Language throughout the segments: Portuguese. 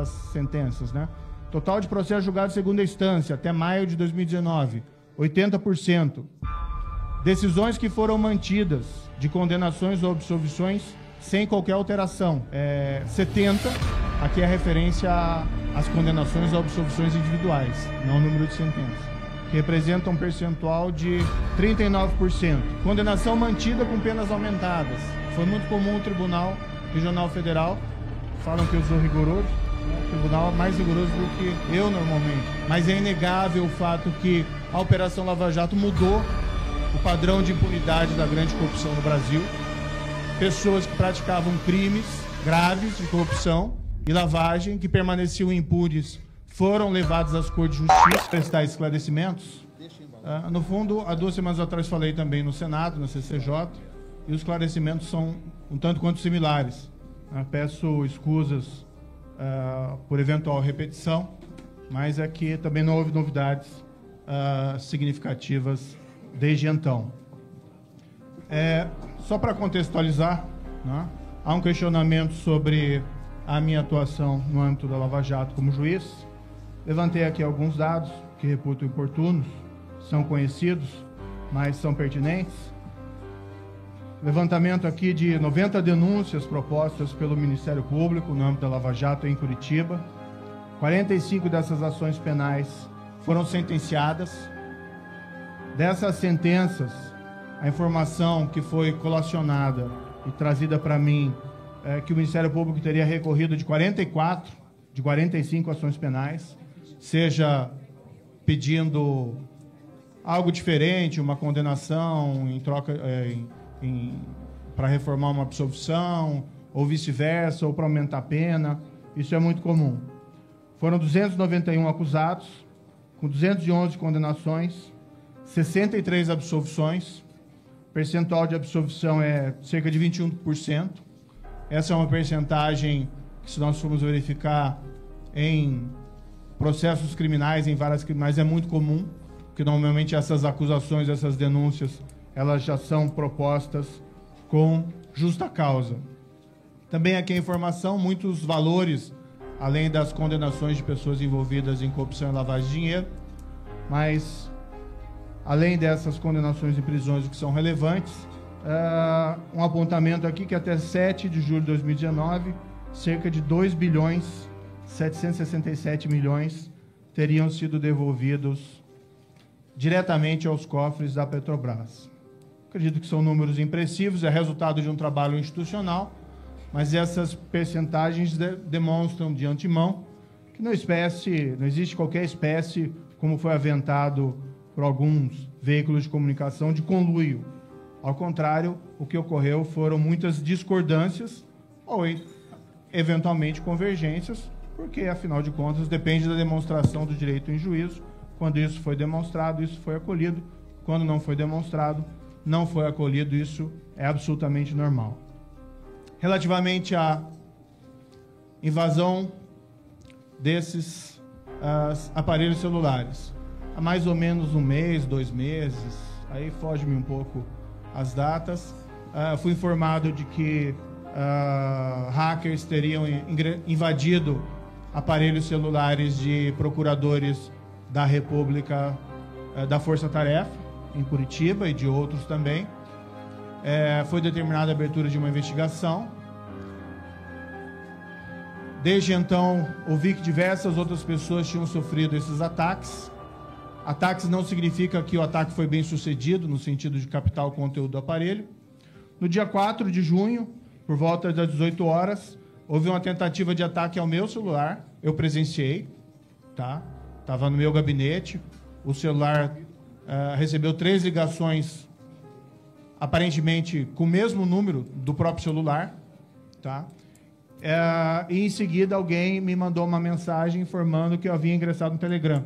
das sentenças, né? Total de processos julgados em segunda instância até maio de 2019, 80%. Decisões que foram mantidas de condenações ou absolvições sem qualquer alteração, 70%. Aqui é referência às condenações ou absolvições individuais, não o número de sentenças, que representa um percentual de 39%. Condenação mantida com penas aumentadas. Foi muito comum o Tribunal Regional Federal, falam que eu sou rigoroso, o tribunal é mais rigoroso do que eu normalmente, mas é inegável o fato que a Operação Lava Jato mudou o padrão de impunidade da grande corrupção no Brasil. Pessoas que praticavam crimes graves de corrupção e lavagem, que permaneciam impunes, foram levados às cortes de justiça para prestar esclarecimentos. No fundo, há 2 semanas atrás falei também no Senado, na CCJ, e os esclarecimentos são um tanto quanto similares. Peço escusas por eventual repetição, mas aqui também não houve novidades significativas desde então. Só para contextualizar, né, há um questionamento sobre a minha atuação no âmbito da Lava Jato como juiz. Levantei aqui alguns dados que reputo oportunos, são conhecidos, mas são pertinentes. Levantamento aqui de 90 denúncias propostas pelo Ministério Público no âmbito da Lava Jato em Curitiba. 45 dessas ações penais foram sentenciadas. Dessas sentenças, a informação que foi colacionada e trazida para mim é que o Ministério Público teria recorrido de 44, de 45 ações penais, seja pedindo algo diferente, uma condenação em troca para reformar uma absolvição, ou vice-versa, ou para aumentar a pena. Isso é muito comum. Foram 291 acusados, com 211 condenações, 63 absolvições. O percentual de absolvição é cerca de 21%. Essa é uma percentagem que, se nós formos verificar em processos criminais, em várias criminais, é muito comum, porque normalmente essas acusações, essas denúncias, elas já são propostas com justa causa. Também aqui a informação, muitos valores, além das condenações de pessoas envolvidas em corrupção e lavagem de dinheiro, mas, além dessas condenações e prisões que são relevantes, um apontamento aqui que até 7 de julho de 2019, cerca de 2.767 milhões teriam sido devolvidos diretamente aos cofres da Petrobras. Acredito que são números impressivos, é resultado de um trabalho institucional, mas essas percentagens demonstram de antemão que não existe qualquer espécie, como foi aventado por alguns veículos de comunicação, de conluio. Ao contrário, o que ocorreu foram muitas discordâncias ou, eventualmente, convergências, porque, afinal de contas, depende da demonstração do direito em juízo. Quando isso foi demonstrado, isso foi acolhido. Quando não foi demonstrado, não foi acolhido. Isso é absolutamente normal. Relativamente à invasão desses aparelhos celulares, há mais ou menos 1 mês, 2 meses, aí foge-me um pouco as datas, fui informado de que hackers teriam invadido aparelhos celulares de procuradores da República, da Força Tarefa, em Curitiba, e de outros também. Foi determinada a abertura de uma investigação. Desde então, ouvi que diversas outras pessoas tinham sofrido esses ataques. Ataques não significa que o ataque foi bem sucedido, no sentido de captar o conteúdo do aparelho. No dia 4 de junho, por volta das 18 horas, houve uma tentativa de ataque ao meu celular. Eu presenciei, tá? Estava no meu gabinete. O celular recebeu 3 ligações, aparentemente com o mesmo número do próprio celular, tá? E em seguida alguém me mandou uma mensagem informando que eu havia ingressado no Telegram,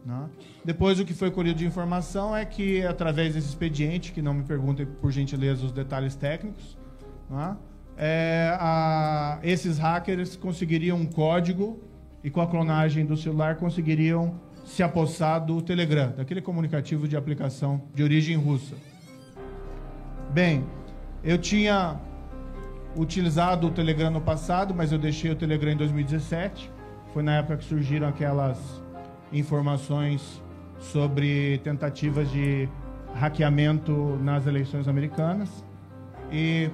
né? Depois, o que foi colhido de informação é que, através desse expediente, que não me perguntem, por gentileza, os detalhes técnicos, né, esses hackers conseguiriam um código e, com a clonagem do celular, conseguiriam se apossar do Telegram, daquele comunicativo de aplicação de origem russa. Bem, eu tinha utilizado o Telegram no passado, mas eu deixei o Telegram em 2017. Foi na época que surgiram aquelas informações sobre tentativas de hackeamento nas eleições americanas. E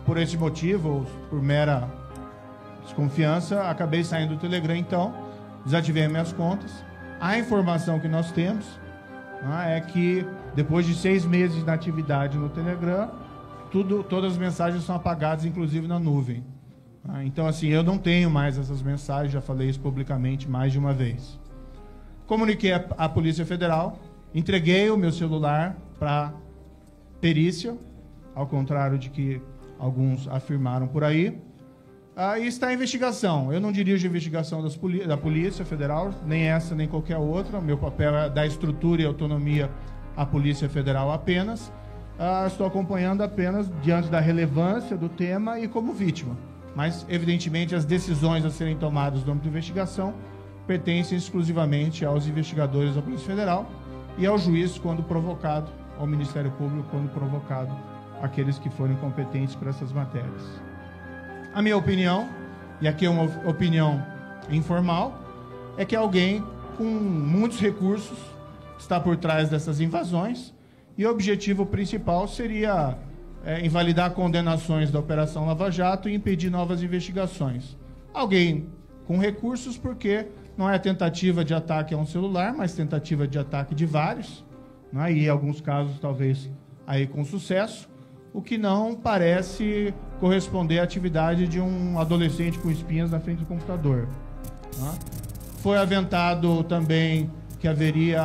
por esse motivo, ou por mera desconfiança, acabei saindo do Telegram, então desativei minhas contas. A informação que nós temos, né, é que depois de 6 meses de atividade no Telegram, todas as mensagens são apagadas, inclusive na nuvem. Então, assim, eu não tenho mais essas mensagens, já falei isso publicamente mais de uma vez. Comuniquei à Polícia Federal, entreguei o meu celular para perícia, ao contrário de que alguns afirmaram por aí. E está em investigação. Eu não dirijo a investigação da Polícia Federal, nem essa, nem qualquer outra. Meu papel é dar estrutura e autonomia à Polícia Federal apenas. Estou acompanhando apenas diante da relevância do tema e como vítima. Mas, evidentemente, as decisões a serem tomadas no âmbito de investigação pertencem exclusivamente aos investigadores da Polícia Federal e ao juiz, quando provocado, ao Ministério Público, quando provocado, aqueles que forem competentes para essas matérias. A minha opinião, e aqui é uma opinião informal, é que alguém com muitos recursos está por trás dessas invasões e o objetivo principal seria invalidar condenações da Operação Lava Jato e impedir novas investigações. Alguém com recursos, porque não é tentativa de ataque a um celular, mas tentativa de ataque de vários, né? E em alguns casos talvez aí com sucesso, o que não parece corresponder à atividade de um adolescente com espinhas na frente do computador, né? Foi aventado também que haveria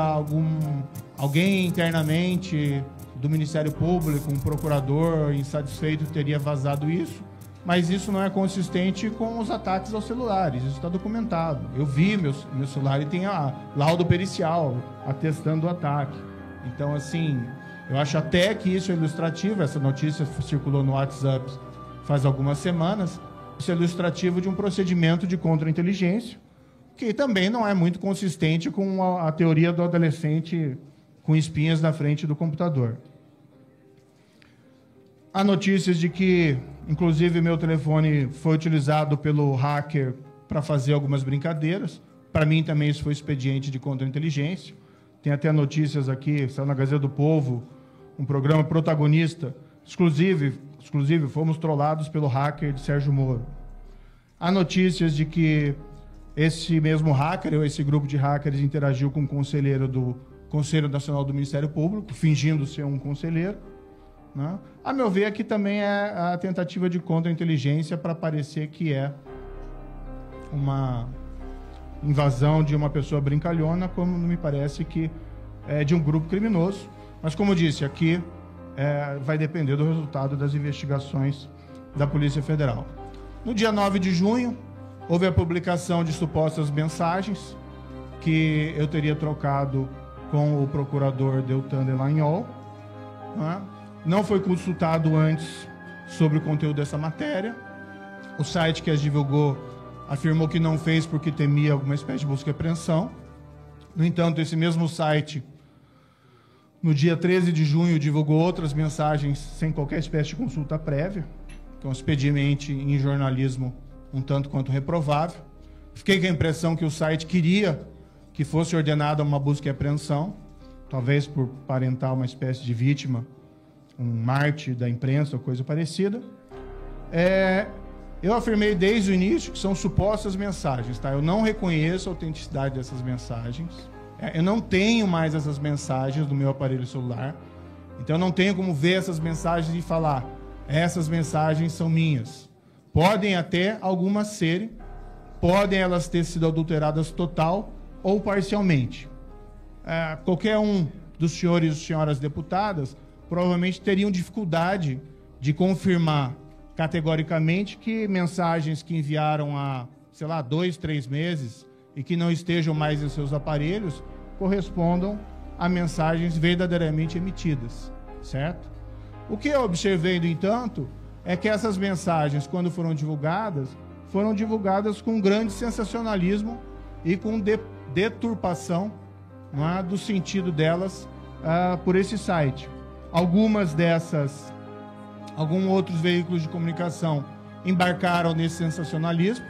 alguém internamente do Ministério Público, um procurador insatisfeito teria vazado isso, mas isso não é consistente com os ataques aos celulares, isso está documentado. Eu vi meu celular e tem a laudo pericial atestando o ataque. Então, assim, eu acho até que isso é ilustrativo, essa notícia circulou no WhatsApp faz algumas semanas, isso é ilustrativo de um procedimento de contra-inteligência, que também não é muito consistente com a teoria do adolescente com espinhas na frente do computador. Há notícias de que, inclusive, meu telefone foi utilizado pelo hacker para fazer algumas brincadeiras. Para mim também isso foi expediente de contra-inteligência. Tem até notícias aqui, saiu na Gazeta do Povo, um programa protagonista, exclusivo, fomos trollados pelo hacker de Sérgio Moro. Há notícias de que esse mesmo hacker, ou esse grupo de hackers, interagiu com um conselheiro do Conselho Nacional do Ministério Público, fingindo ser um conselheiro, né? A meu ver, aqui também é a tentativa de contra-inteligência para parecer que é uma invasão de uma pessoa brincalhona, como me parece que é de um grupo criminoso. Mas, como eu disse, aqui vai depender do resultado das investigações da Polícia Federal. No dia 9 de junho, houve a publicação de supostas mensagens que eu teria trocado com o procurador Deltan Dallagnol, né? Não foi consultado antes sobre o conteúdo dessa matéria. O site que as divulgou afirmou que não fez porque temia alguma espécie de busca e apreensão. No entanto, esse mesmo site, no dia 13 de junho, divulgou outras mensagens sem qualquer espécie de consulta prévia. Então, expediente em jornalismo um tanto quanto reprovável. Fiquei com a impressão que o site queria que fosse ordenada uma busca e apreensão, talvez por parentar uma espécie de vítima, um mártir da imprensa ou coisa parecida. Eu afirmei desde o início que são supostas mensagens, tá? Eu não reconheço a autenticidade dessas mensagens. Eu não tenho mais essas mensagens no meu aparelho celular. Então eu não tenho como ver essas mensagens e falar, essas mensagens são minhas. Podem até algumas serem, podem elas ter sido adulteradas total ou parcialmente. Qualquer um dos senhores e senhoras deputadas provavelmente teriam dificuldade de confirmar categoricamente que mensagens que enviaram há, 2, 3 meses e que não estejam mais em seus aparelhos correspondam a mensagens verdadeiramente emitidas, certo? O que eu observei, no entanto, é que essas mensagens, quando foram divulgadas com grande sensacionalismo e com deturpação, não é, do sentido delas por esse site. Algumas dessas alguns outros veículos de comunicação embarcaram nesse sensacionalismo.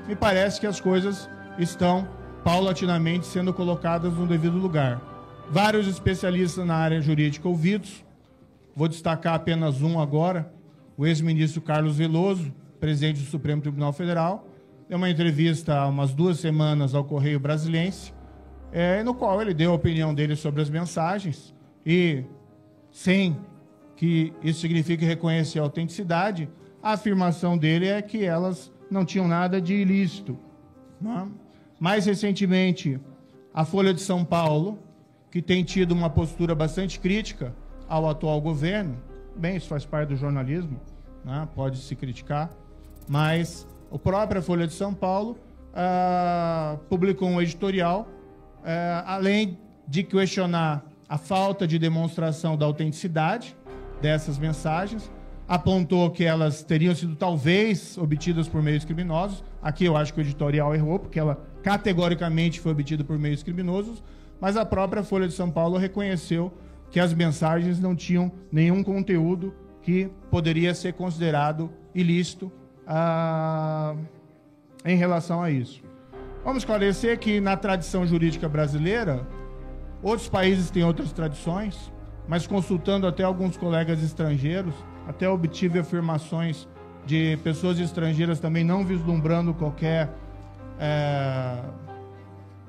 Me parece que as coisas estão paulatinamente sendo colocadas no devido lugar. Vários especialistas na área jurídica ouvidos, vou destacar apenas um agora, o ex-ministro Carlos Veloso, presidente do Supremo Tribunal Federal, deu uma entrevista há umas 2 semanas ao Correio Brasiliense, no qual ele deu a opinião dele sobre as mensagens e, sem que isso signifique reconhecer a autenticidade, a afirmação dele é que elas não tinham nada de ilícito. Não é? Mais recentemente, a Folha de São Paulo, que tem tido uma postura bastante crítica ao atual governo, bem, isso faz parte do jornalismo, né? Pode se criticar, mas a própria Folha de São Paulo publicou um editorial, além de questionar a falta de demonstração da autenticidade dessas mensagens, apontou que elas teriam sido talvez obtidas por meios criminosos. Aqui eu acho que o editorial errou, porque ela categoricamente foi obtida por meios criminosos, mas a própria Folha de São Paulo reconheceu que as mensagens não tinham nenhum conteúdo que poderia ser considerado ilícito em relação a isso. Vamos esclarecer que na tradição jurídica brasileira, outros países têm outras tradições, mas consultando até alguns colegas estrangeiros, até obtive afirmações de pessoas estrangeiras também não vislumbrando qualquer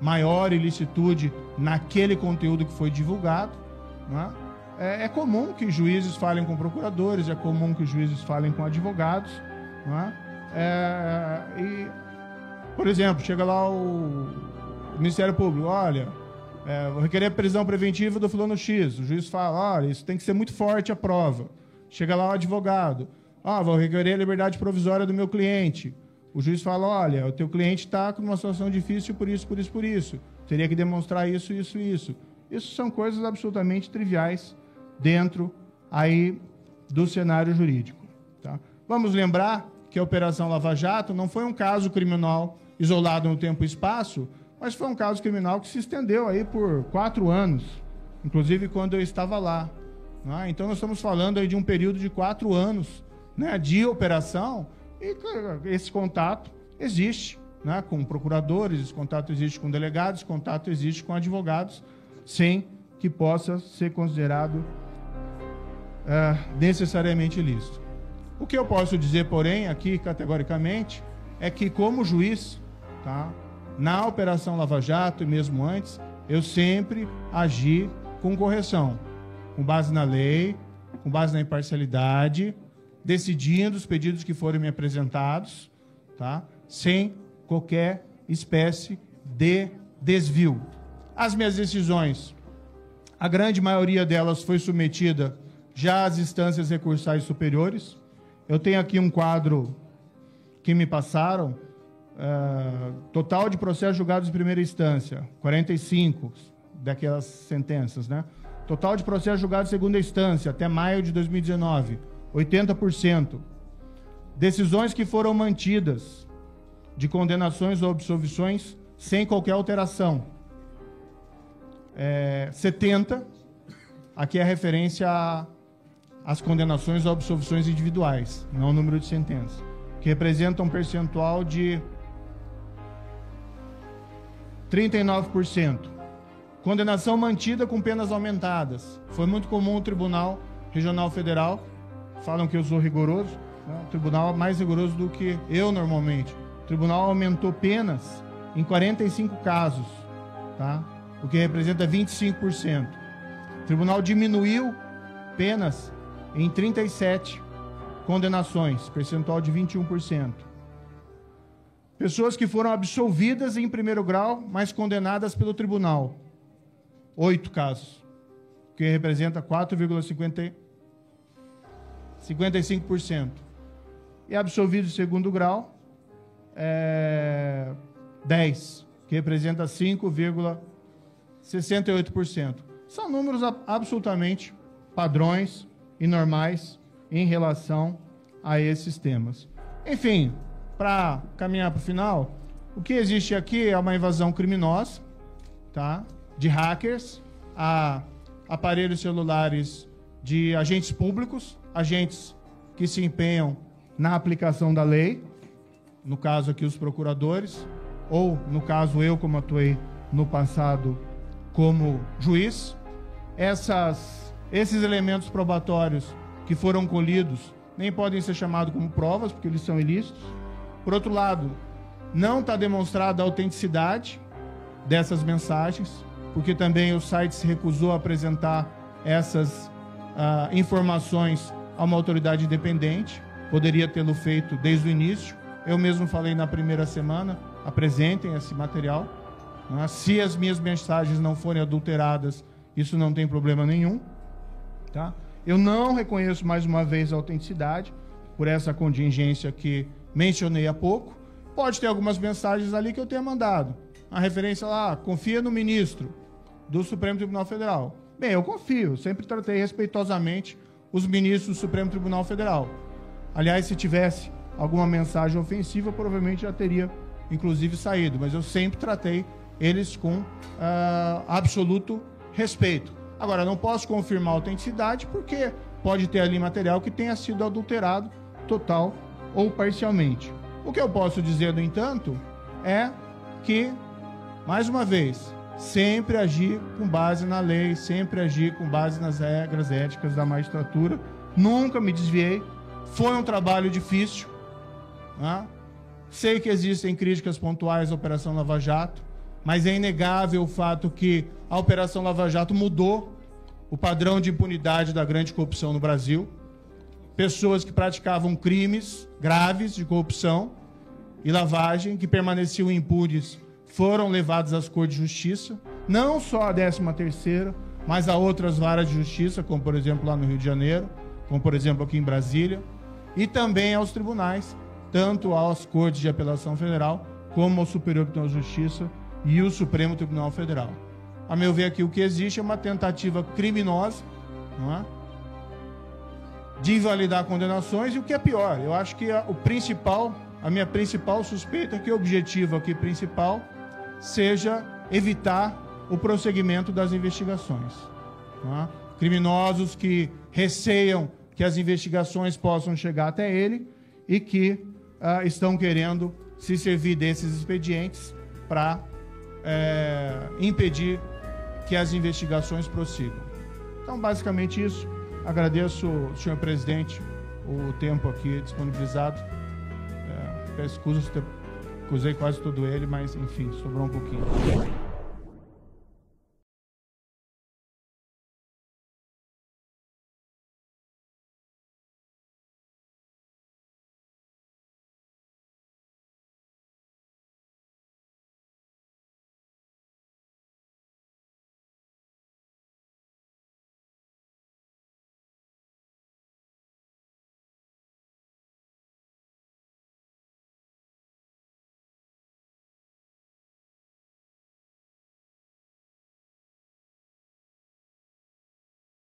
maior ilicitude naquele conteúdo que foi divulgado. Né? É comum que juízes falem com procuradores, é comum que juízes falem com advogados. Né? Por exemplo, chega lá o Ministério Público, olha, vou requerer prisão preventiva do fulano X. O juiz fala, olha, isso tem que ser muito forte a prova. Chega lá o advogado, vou requerer a liberdade provisória do meu cliente. O juiz fala, olha, o teu cliente está com uma situação difícil por isso, por isso, por isso. Teria que demonstrar isso, isso, isso. Isso são coisas absolutamente triviais dentro aí do cenário jurídico. Tá? Vamos lembrar que a Operação Lava Jato não foi um caso criminal isolado no tempo e espaço, mas foi um caso criminal que se estendeu aí por 4 anos, inclusive quando eu estava lá. Então nós estamos falando aí de um período de 4 anos, né, de operação, e esse contato existe, né, com procuradores, esse contato existe com delegados, esse contato existe com advogados, sem que possa ser considerado necessariamente ilícito. O que eu posso dizer, porém, aqui categoricamente, é que como juiz, tá, na Operação Lava Jato e mesmo antes, eu sempre agi com correção, com base na lei, com base na imparcialidade, decidindo os pedidos que forem me apresentados, tá, sem qualquer espécie de desvio. As minhas decisões, a grande maioria delas foi submetida já às instâncias recursais superiores. Eu tenho aqui um quadro que me passaram, total de processos julgados em primeira instância, 45 daquelas sentenças, né? Total de processos julgados em segunda instância, até maio de 2019, 80%. Decisões que foram mantidas de condenações ou absolvições sem qualquer alteração, 70%. Aqui é a referência às condenações ou absolvições individuais, não o número de sentenças, que representa um percentual de 39%. Condenação mantida com penas aumentadas. Foi muito comum o Tribunal Regional Federal, falam que eu sou rigoroso, né? O tribunal é mais rigoroso do que eu normalmente. O tribunal aumentou penas em 45 casos, tá? O que representa 25%. O tribunal diminuiu penas em 37 condenações, percentual de 21%. Pessoas que foram absolvidas em primeiro grau, mas condenadas pelo tribunal, 8 casos, que representa 4,55%. E absolvidos em segundo grau, 10, que representa 5,68%. São números absolutamente padrões e normais em relação a esses temas. Enfim, para caminhar para o final, o que existe aqui é uma invasão criminosa, tá? De hackers a aparelhos celulares de agentes públicos, agentes que se empenham na aplicação da lei, no caso aqui os procuradores, ou no caso eu, como atuei no passado como juiz. Esses elementos probatórios que foram colhidos nem podem ser chamados como provas, porque eles são ilícitos. Por outro lado, não está demonstrada a autenticidade dessas mensagens, porque também o site se recusou a apresentar essas informações a uma autoridade independente. Poderia tê-lo feito desde o início. Eu mesmo falei na primeira semana, apresentem esse material. Né? Se as minhas mensagens não forem adulteradas, isso não tem problema nenhum. Tá? Eu não reconheço mais uma vez a autenticidade, por essa contingência que mencionei há pouco. Pode ter algumas mensagens ali que eu tenha mandado. A referência lá, confia no ministro do Supremo Tribunal Federal. Bem, eu confio, sempre tratei respeitosamente os ministros do Supremo Tribunal Federal. Aliás, se tivesse alguma mensagem ofensiva, provavelmente já teria, inclusive, saído. Mas eu sempre tratei eles com absoluto respeito. Agora, não posso confirmar a autenticidade porque pode ter ali material que tenha sido adulterado total ou parcialmente. O que eu posso dizer, no entanto, é que, mais uma vez, sempre agir com base na lei, sempre agir com base nas regras éticas da magistratura. Nunca me desviei. Foi um trabalho difícil. Né? Sei que existem críticas pontuais à Operação Lava Jato, mas é inegável o fato que a Operação Lava Jato mudou o padrão de impunidade da grande corrupção no Brasil. Pessoas que praticavam crimes graves de corrupção e lavagem, que permaneciam impunes, foram levados às cortes de justiça, não só a 13ª, mas a outras varas de justiça, como por exemplo lá no Rio de Janeiro, como por exemplo aqui em Brasília, e também aos tribunais, tanto às cortes de apelação federal, como ao Superior Tribunal de Justiça e o Supremo Tribunal Federal. A meu ver aqui, o que existe é uma tentativa criminosa, não é? De invalidar condenações, e o que é pior, eu acho que a minha principal suspeita é que o objetivo aqui principal seja evitar o prosseguimento das investigações. Não é? Criminosos que receiam que as investigações possam chegar até ele e que estão querendo se servir desses expedientes para impedir que as investigações prossigam. Então, basicamente isso. Agradeço, senhor presidente, o tempo aqui disponibilizado. Peço desculpas, usei quase todo ele, mas, enfim, sobrou um pouquinho.